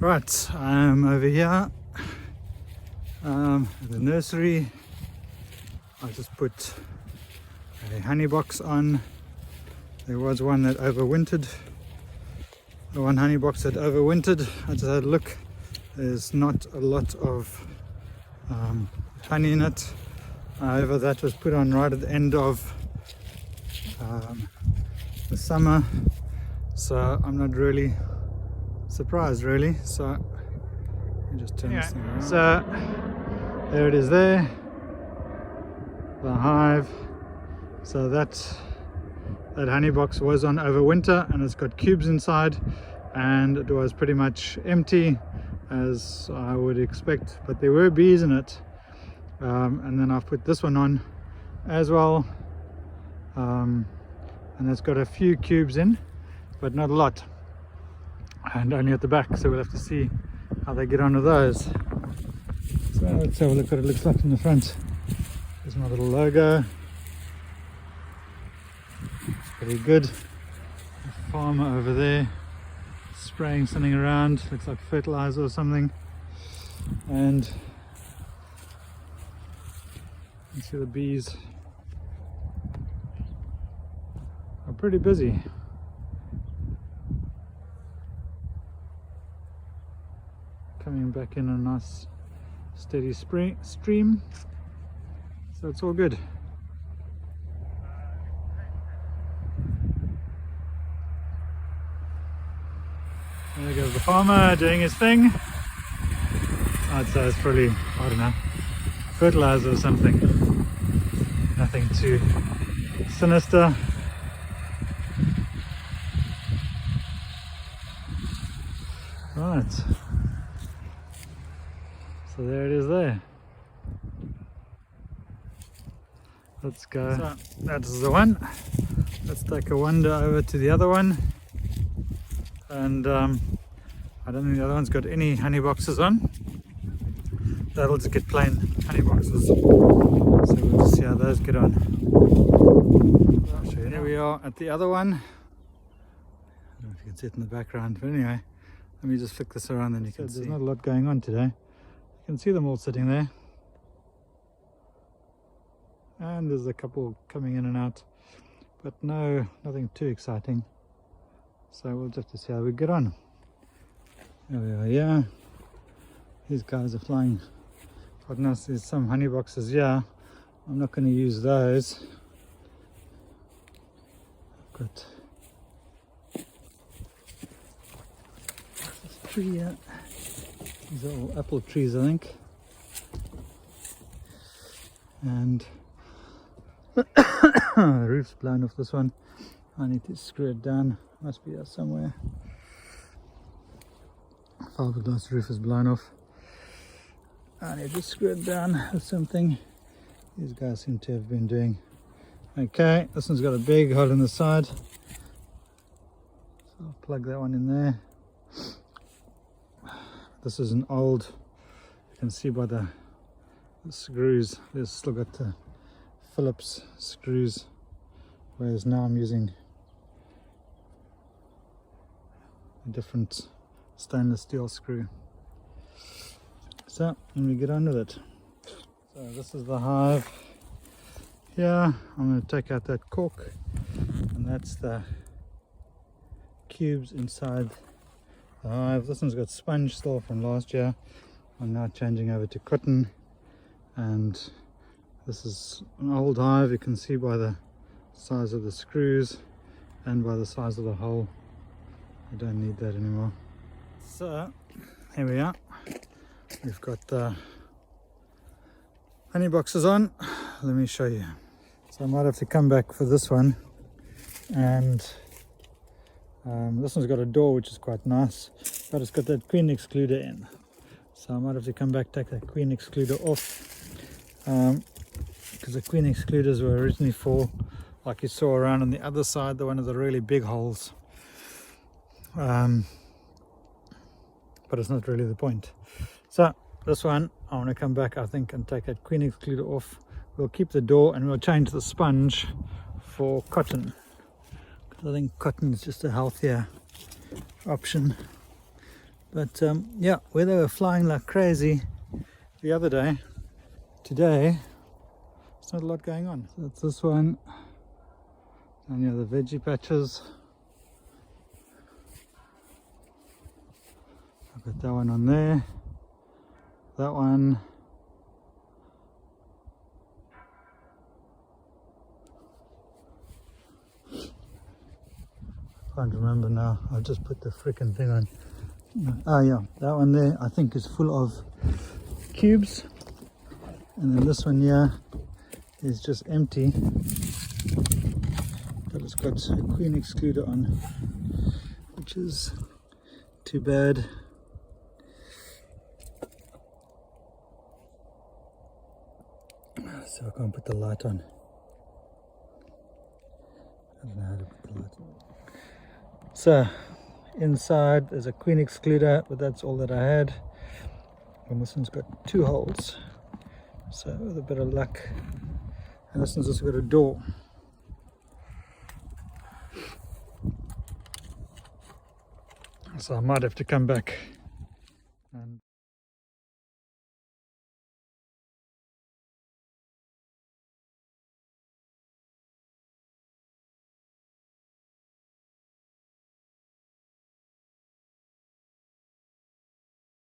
Right, I'm over here at the nursery. I just put a honey box on. There was one that overwintered. The one honey box that overwintered, I just had a look. There's not a lot of honey in it. However, that was put on right at the end of the summer, so I'm not really surprised really. So let me just turn this thing around. So there it is there, the hive. So that honey box was on overwinter, and it's got cubes inside, and it was pretty much empty as I would expect, but there were bees in it. And then I've put this one on as well, and it's got a few cubes in, but not a lot, and only at the back, so we'll have to see how they get on with those. So let's have a look what it looks like in the front. There's my little logo. It's pretty good. A farmer over there spraying something around, looks like fertilizer or something, and you see the bees are pretty busy. Coming back in a nice steady stream, so it's all good. There goes the farmer doing his thing. I'd say it's probably, I don't know, fertilizer or something. Nothing too sinister. Right. So there it is there. Let's go. So that's the one. Let's take a wander over to the other one. And I don't think the other one's got any honey boxes on. That'll just get plain honey boxes. So we'll just see how those get on. I'll show you. Here we are at the other one. I don't know if you can see it in the background, but anyway, let me just flick this around, then you can see. There's not a lot going on today. You can see them all sitting there. And there's a couple coming in and out, but nothing too exciting. So we'll just have to see how we get on. There we are, yeah. These guys are flying quite nice. There's some honey boxes here. I'm not going to use those. I've got this tree here. These are all apple trees, I think. And the roof's blown off this one. I need to screw it down. Must be there somewhere. Fiberglass roof is blown off. I need to screw it down with something. These guys seem to have been doing okay. This one's got a big hole in the side, so I'll plug that one in there. This is an old, you can see by the screws, there's still got the Phillips screws, whereas now I'm using a different stainless steel screw. So let me get on with it. So this is the hive here. I'm going to take out that cork, and that's the cubes inside the hive. This one's got sponge still from last year. I'm now changing over to cotton, and this is an old hive. You can see by the size of the screws and by the size of the hole. I don't need that anymore. So here we are. We've got the honey boxes on. Let me show you. So I might have to come back for this one, and this one's got a door which is quite nice, but it's got that queen excluder in, so I might have to come back, take that queen excluder off, because the queen excluders were originally for, like you saw around on the other side, the one of the really big holes, but it's not really the point. So this one I want to come back, I think, and take that queen excluder off. We'll keep the door, and we'll change the sponge for cotton, because I think cotton is just a healthier option But yeah, where they were flying like crazy the other day, today there's not a lot going on. So it's this one, and yeah, the veggie patches. I've got that one on there, that one. Can't remember now. I'll just put the frickin' thing on. Oh yeah, that one there I think is full of cubes, and then this one here is just empty, but it's got a queen excluder on, which is too bad. So I can't put the light on. I don't know how to put the light on. So inside there's a queen excluder, but that's all that I had. And this one's got 2 holes, so with a bit of luck. And this one's also got a door. So I might have to come back and